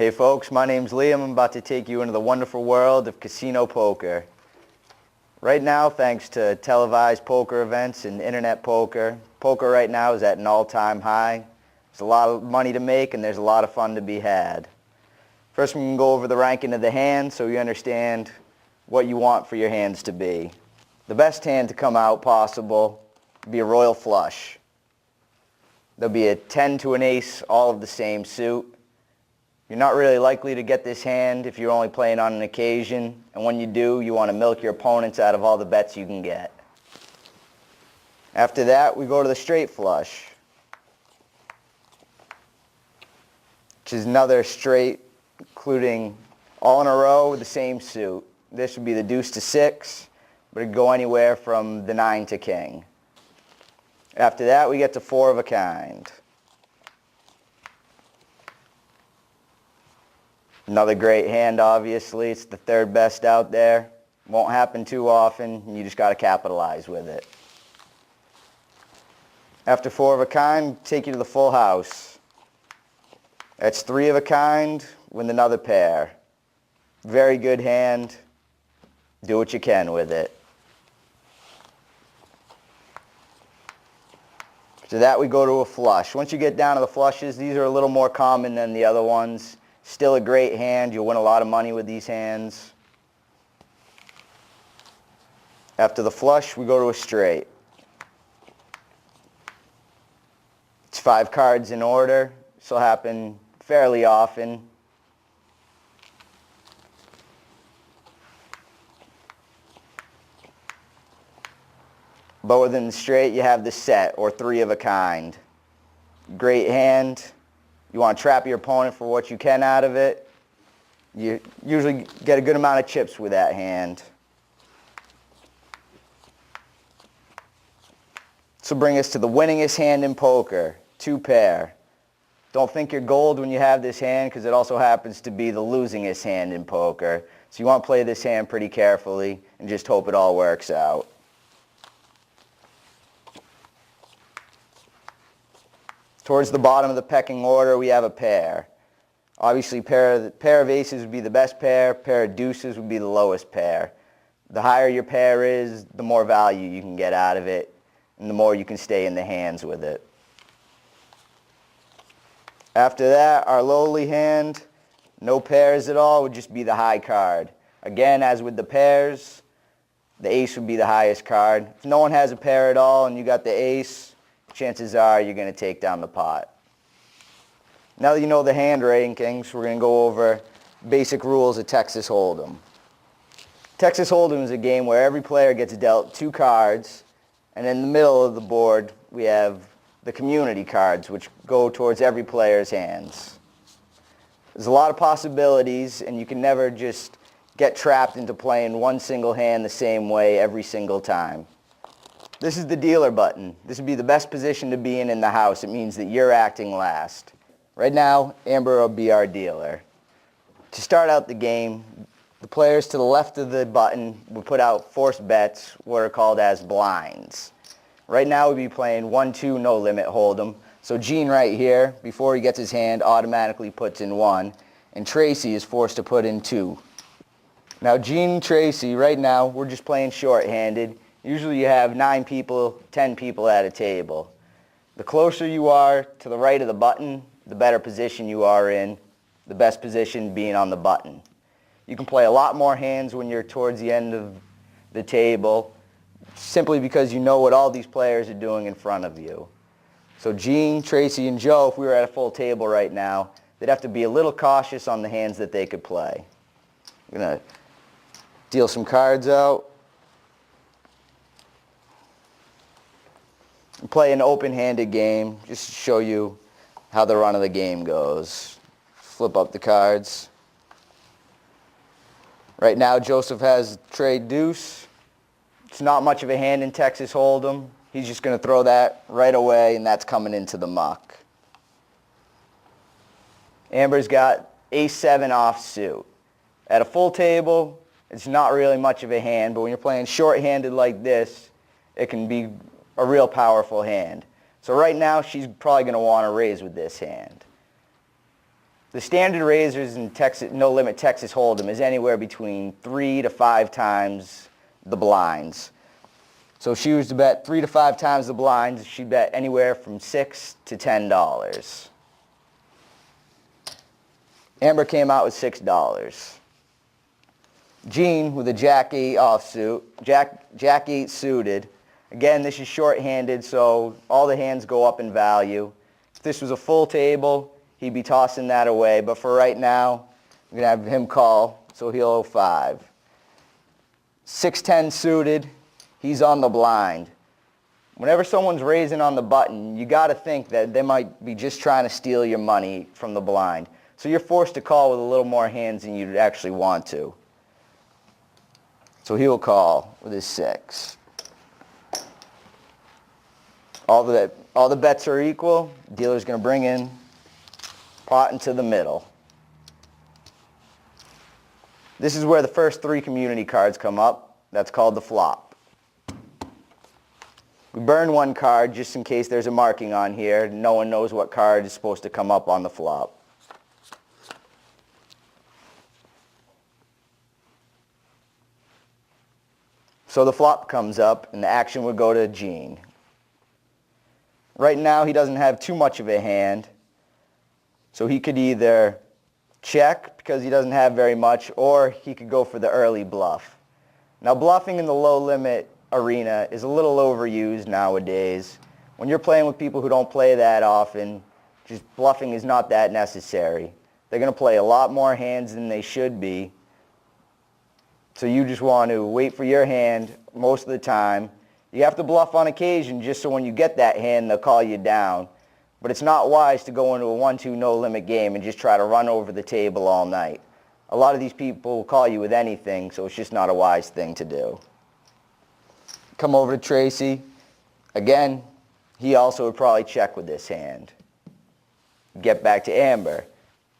Hey folks, my name's Liam. I'm about to take you into the wonderful world of casino poker. Right now, thanks to televised poker events and internet poker, poker right now is at an all-time high. There's a lot of money to make and there's a lot of fun to be had. First, we can go over the ranking of the hands so you understand what you want for your hands to be. The best hand to come out possible would be a royal flush. There'll be a 10 to an ace, all of the same suit. You're not really likely to get this hand if you're only playing on an occasion, and when you do, you want to milk your opponents out of all the bets you can get. After that, we go to the straight flush, which is another straight, including all in a row with the same suit. This would be the deuce to six, but it'd go anywhere from the 9 to king. After that, we get to four of a kind. Another great hand, obviously. It's the third best out there. Won't happen too often, and you just got to capitalize with it. After four of a kind, take you to the full house. That's three of a kind with another pair. Very good hand. Do what you can with it. After that, we go to a flush. Once you get down to the flushes, these are a little more common than the other ones. Still a great hand. You'll win a lot of money with these hands. After the flush, we go to a straight. It's 5 cards in order. This will happen fairly often. But within the straight, you have the set, or three of a kind. Great hand. You want to trap your opponent for what you can out of it. You usually get a good amount of chips with that hand. This will bring us to the winningest hand in poker, 2 pair. Don't think you're gold when you have this hand because it also happens to be the losingest hand in poker. So you want to play this hand pretty carefully and just hope it all works out. Towards the bottom of the pecking order, we have a pair. Obviously, pair of aces would be the best pair of deuces would be the lowest pair. The higher your pair is, the more value you can get out of it, and the more you can stay in the hands with it. After that, our lowly hand, no pairs at all, would just be the high card. Again, as with the pairs, the ace would be the highest card. If no one has a pair at all and you got the ace, chances are you're going to take down the pot. Now that you know the hand rankings, we're going to go over basic rules of Texas Hold'em. Texas Hold'em is a game where every player gets dealt 2 cards, and in the middle of the board we have the community cards, which go towards every player's hands. There's a lot of possibilities, and you can never just get trapped into playing one single hand the same way every single time. This is the dealer button. This would be the best position to be in the house. It means that you're acting last. Right now, Amber will be our dealer. To start out the game, the players to the left of the button will put out forced bets, what are called as blinds. Right now we'll be playing 1-2 no limit hold'em. So Gene right here, before he gets his hand, automatically puts in 1, and Tracy is forced to put in 2. Now Gene and Tracy, right now, we're just playing short-handed. Usually you have 9 people, 10 people at a table. The closer you are to the right of the button, the better position you are in, the best position being on the button. You can play a lot more hands when you're towards the end of the table, simply because you know what all these players are doing in front of you. So Gene, Tracy, and Joe, if we were at a full table right now, they'd have to be a little cautious on the hands that they could play. I'm going to deal some cards out. Play an open-handed game, just to show you how the run of the game goes. Flip up the cards. Right now, Joseph has trade deuce. It's not much of a hand in Texas Hold'em. He's just going to throw that right away, and that's coming into the muck. Amber's got ace-7 offsuit. At a full table, it's not really much of a hand, but when you're playing short-handed like this, it can be a real powerful hand. So right now, she's probably going to want to raise with this hand. The standard raisers in Texas, No Limit Texas Hold'em is anywhere between 3 to 5 times the blinds. So if she was to bet 3 to 5 times the blinds, she'd bet anywhere from $6 to $10. Amber came out with $6. Jean with a Jack-8 offsuit, Jack-8 suited. Again, this is short-handed, so all the hands go up in value. If this was a full table, he'd be tossing that away. But for right now, I'm going to have him call, so he'll owe 5. 6-10 suited, he's on the blind. Whenever someone's raising on the button, you got to think that they might be just trying to steal your money from the blind. So you're forced to call with a little more hands than you'd actually want to. So he will call with his 6. All the bets are equal. Dealer's going to bring in pot into the middle. This is where the first 3 community cards come up. That's called the flop. We burn 1 card just in case there's a marking on here. No one knows what card is supposed to come up on the flop. So the flop comes up and the action would go to Gene. Right now he doesn't have too much of a hand, so he could either check because he doesn't have very much, or he could go for the early bluff. Now bluffing in the low limit arena is a little overused nowadays. When you're playing with people who don't play that often, just bluffing is not that necessary. They're going to play a lot more hands than they should be. So you just want to wait for your hand most of the time. You have to bluff on occasion just so when you get that hand, they'll call you down. But it's not wise to go into a 1-2 no-limit game and just try to run over the table all night. A lot of these people will call you with anything, so it's just not a wise thing to do. Come over to Tracy. Again, he also would probably check with this hand. Get back to Amber.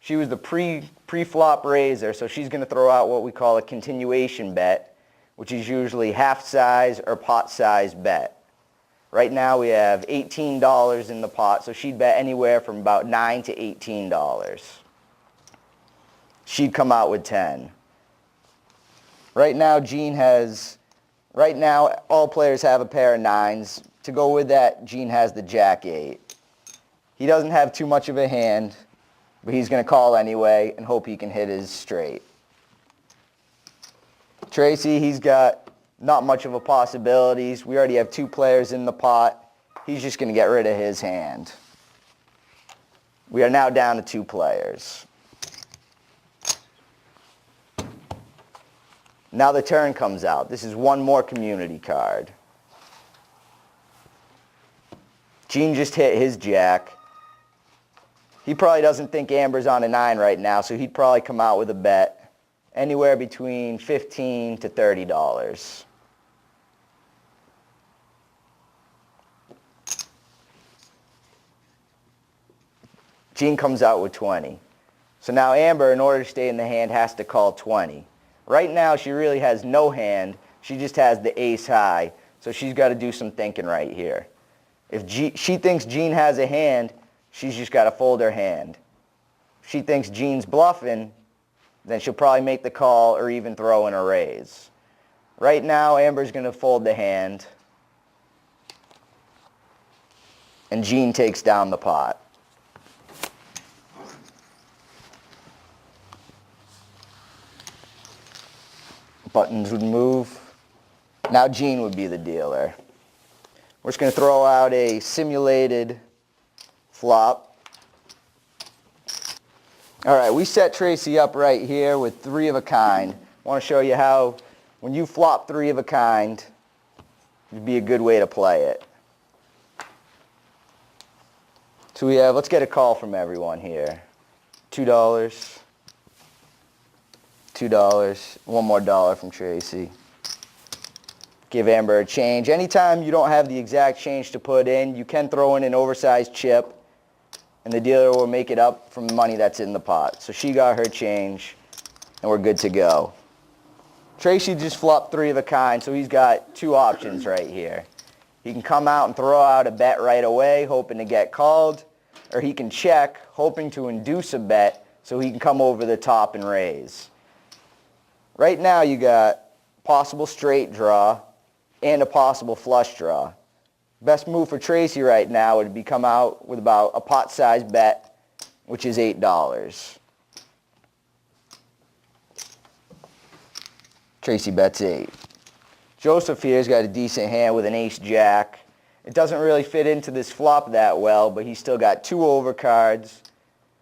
She was the pre-flop raiser, so she's going to throw out what we call a continuation bet, which is usually half size or pot size bet. Right now we have $18 in the pot, so she'd bet anywhere from about $9 to $18. She'd come out with 10. Right now all players have a pair of 9s. To go with that, Gene has the Jack-8. He doesn't have too much of a hand, but he's going to call anyway and hope he can hit his straight. Tracy, he's got not much of a possibilities. We already have 2 players in the pot. He's just going to get rid of his hand. We are now down to 2 players. Now the turn comes out. This is 1 more community card. Gene just hit his Jack. He probably doesn't think Amber's on a 9 right now, so he'd probably come out with a bet anywhere between $15 to $30. Gene comes out with 20. So now Amber, in order to stay in the hand, has to call 20. Right now she really has no hand. She just has the ace high, so she's got to do some thinking right here. If she thinks Gene has a hand, she's just got to fold her hand. If she thinks Gene's bluffing, then she'll probably make the call or even throw in a raise. Right now, Amber's going to fold the hand, and Gene takes down the pot. Buttons would move. Now Gene would be the dealer. We're just going to throw out a simulated flop. All right, we set Tracy up right here with 3 of a kind. I want to show you how when you flop 3 of a kind, it'd be a good way to play it. So we have, let's get a call from everyone here. $2. $2. $1 more from Tracy. Give Amber a change. Anytime you don't have the exact change to put in, you can throw in an oversized chip, and the dealer will make it up from the money that's in the pot. So she got her change, and we're good to go. Tracy just flopped 3 of a kind, so he's got 2 options right here. He can come out and throw out a bet right away, hoping to get called, or he can check, hoping to induce a bet so he can come over the top and raise. Right now you got possible straight draw and a possible flush draw. Best move for Tracy right now would be come out with about a pot-sized bet, which is $8. Tracy bets 8. Joseph here's got a decent hand with an ace-jack. It doesn't really fit into this flop that well, but he's still got 2 overcards,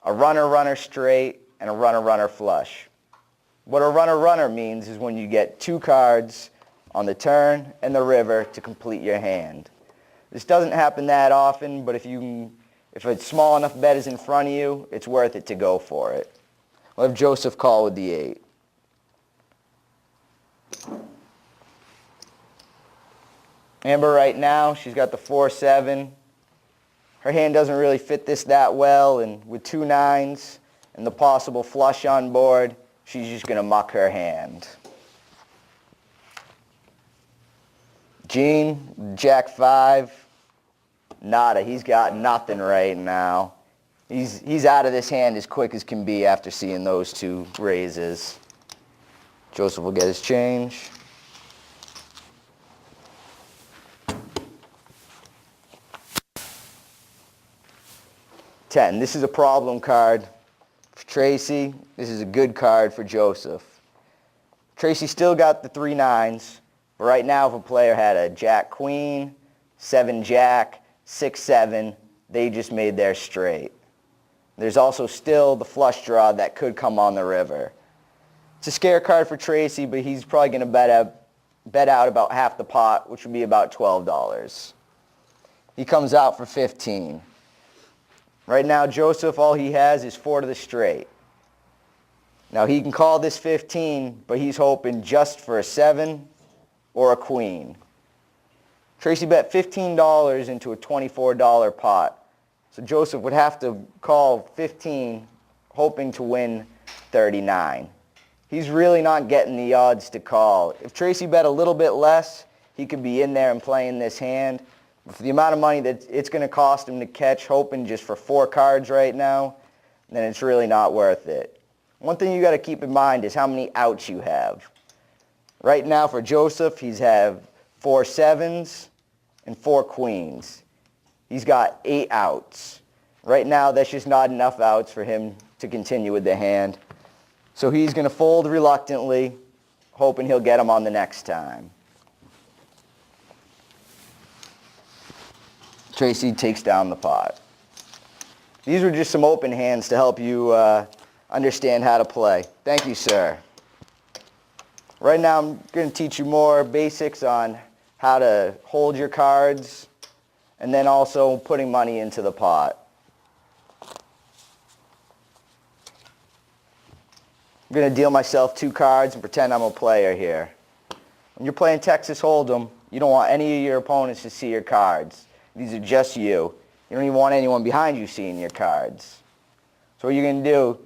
a runner-runner straight, and a runner-runner flush. What a runner-runner means is when you get 2 cards on the turn and the river to complete your hand. This doesn't happen that often, but if a small enough bet is in front of you, it's worth it to go for it. We'll have Joseph call with the 8. Amber right now, she's got the 4-7. Her hand doesn't really fit this that well, and with 2 9s and the possible flush on board, she's just going to muck her hand. Gene, Jack 5. Nada. He's got nothing right now. He's out of this hand as quick as can be after seeing those 2 raises. Joseph will get his change. This is a problem card for Tracy. This is a good card for Joseph. Tracy still got the 3 9s, but right now if a player had a Jack Queen, 7 Jack, 6 7, they just made their straight. There's also still the flush draw that could come on the river. It's a scare card for Tracy, but he's probably going to bet out about half the pot, which would be about $12. He comes out for 15. Right now, Joseph, all he has is 4 to the straight. Now, he can call this 15, but he's hoping just for a 7 or a queen. Tracy bet $15 into a $24 pot. So Joseph would have to call 15, hoping to win 39. He's really not getting the odds to call. If Tracy bet a little bit less, he could be in there and playing this hand. For the amount of money that it's going to cost him to catch, hoping just for 4 cards right now, then it's really not worth it. One thing you got to keep in mind is how many outs you have. Right now for Joseph, he's have 4 7s and 4 queens. He's got 8 outs. Right now, that's just not enough outs for him to continue with the hand. So he's going to fold reluctantly, hoping he'll get them on the next time. Tracy takes down the pot. These were just some open hands to help you understand how to play. Thank you, sir. Right now I'm going to teach you more basics on how to hold your cards and then also putting money into the pot. I'm going to deal myself 2 cards and pretend I'm a player here. When you're playing Texas Hold'em, you don't want any of your opponents to see your cards. These are just you. You don't even want anyone behind you seeing your cards. So what you're going to do,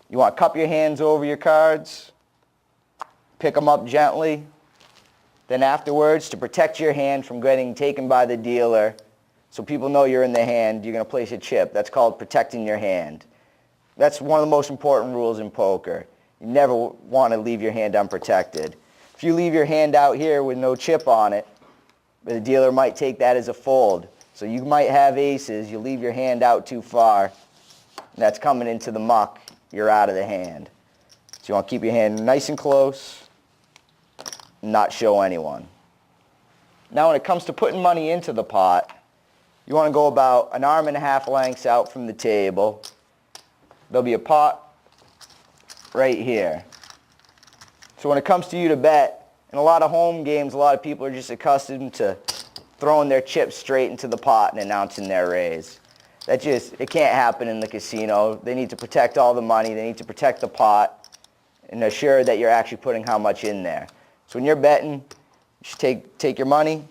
you want to cup your hands over your cards, pick them up gently, then afterwards, to protect your hand from getting taken by the dealer, so people know you're in the hand, you're going to place a chip. That's called protecting your hand. That's one of the most important rules in poker. You never want to leave your hand unprotected. If you leave your hand out here with no chip on it, the dealer might take that as a fold. So you might have aces, you leave your hand out too far, and that's coming into the muck, you're out of the hand. So you want to keep your hand nice and close, and not show anyone. Now when it comes to putting money into the pot, you want to go about 1.5 arms lengths out from the table. There'll be a pot right here. So when it comes to you to bet, in a lot of home games, a lot of people are just accustomed to throwing their chips straight into the pot and announcing their raise. It can't happen in the casino. They need to protect all the money. They need to protect the pot and assure that you're actually putting how much in there. So when you're betting, just take your money,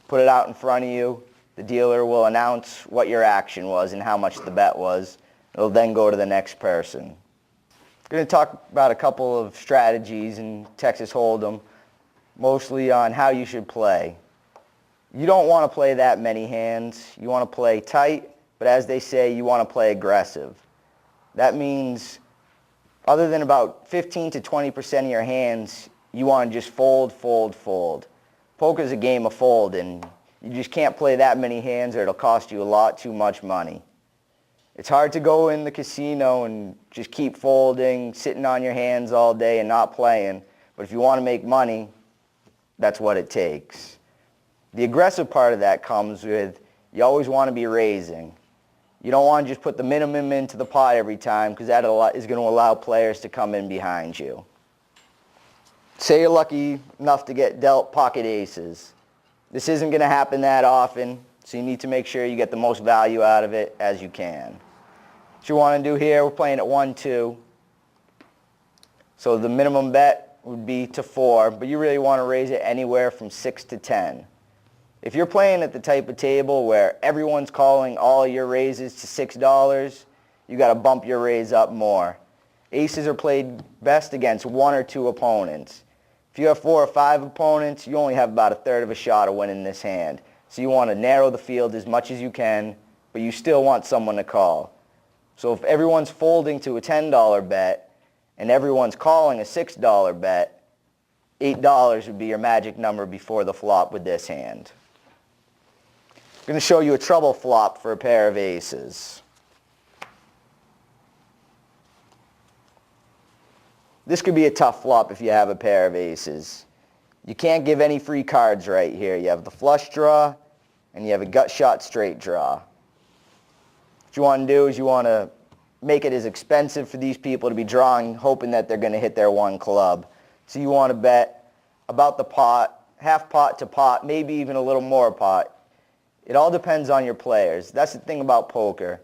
put it out in front of you. The dealer will announce what your action was and how much the bet was. It'll then go to the next person. I'm going to talk about a couple of strategies in Texas Hold'em, mostly on how you should play. You don't want to play that many hands. You want to play tight, but as they say, you want to play aggressive. That means other than about 15 to 20% of your hands, you want to just fold, fold, fold. Poker's a game of fold, and you just can't play that many hands or it'll cost you a lot too much money. It's hard to go in the casino and just keep folding, sitting on your hands all day and not playing. But if you want to make money, that's what it takes. The aggressive part of that comes with you always want to be raising. You don't want to just put the minimum into the pot every time because that is going to allow players to come in behind you. Say you're lucky enough to get dealt pocket aces. This isn't going to happen that often, so you need to make sure you get the most value out of it as you can. What you want to do here, we're playing at 1-2. So the minimum bet would be to 4, but you really want to raise it anywhere from 6 to 10. If you're playing at the type of table where everyone's calling all your raises to $6, you got to bump your raise up more. Aces are played best against 1 or 2 opponents. If you have 4 or 5 opponents, you only have about a third of a shot of winning this hand. So you want to narrow the field as much as you can, but you still want someone to call. So if everyone's folding to a $10 bet and everyone's calling a $6 bet, $8 would be your magic number before the flop with this hand. I'm going to show you a trouble flop for a pair of aces. This could be a tough flop if you have a pair of aces. You can't give any free cards right here. You have the flush draw and you have a gut shot straight draw. What you want to do is you want to make it as expensive for these people to be drawing, hoping that they're going to hit their 1 club. So you want to bet about the pot, half pot to pot, maybe even a little more pot. It all depends on your players. That's the thing about poker.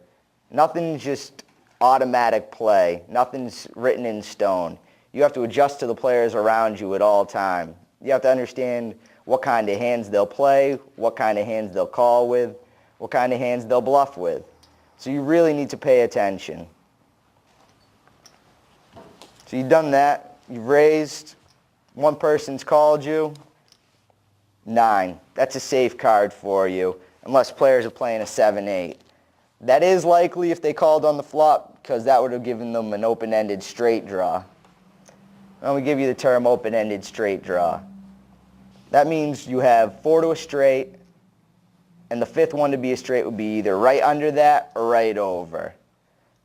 Nothing's just automatic play. Nothing's written in stone. You have to adjust to the players around you at all time. You have to understand what kind of hands they'll play, what kind of hands they'll call with, what kind of hands they'll bluff with. So you really need to pay attention. So you've done that. You've raised. One person's called you. 9. That's a safe card for you, unless players are playing a 7-8. That is likely if they called on the flop, because that would have given them an open-ended straight draw. And we give you the term open-ended straight draw. That means you have 4 to a straight, and the 5th one to be a straight would be either right under that or right over.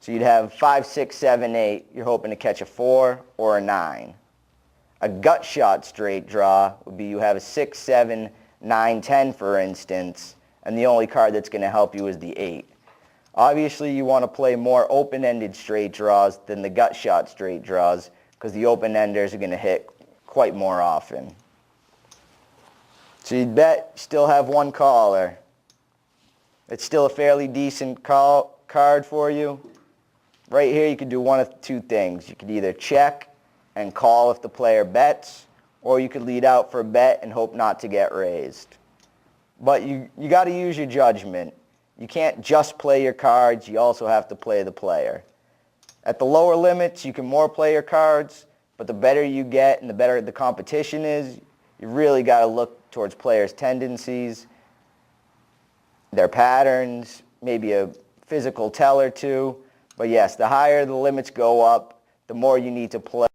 So you'd have 5, 6, 7, 8. You're hoping to catch a 4 or a 9. A gut shot straight draw would be you have a 6, 7, 9, 10, for instance, and the only card that's going to help you is the 8. Obviously, you want to play more open-ended straight draws than the gut shot straight draws because the open-enders are going to hit quite more often. So you'd bet still have 1 caller. It's still a fairly decent card for you. Right here, you could do one of 2 things. You could either check and call if the player bets, or you could lead out for a bet and hope not to get raised. But you got to use your judgment. You can't just play your cards, you also have to play the player. At the lower limits, you can more play your cards, but the better you get and the better the competition is, you really got to look towards players' tendencies, their patterns, maybe a physical tell or two. But yes, the higher the limits go up, the more you need to play.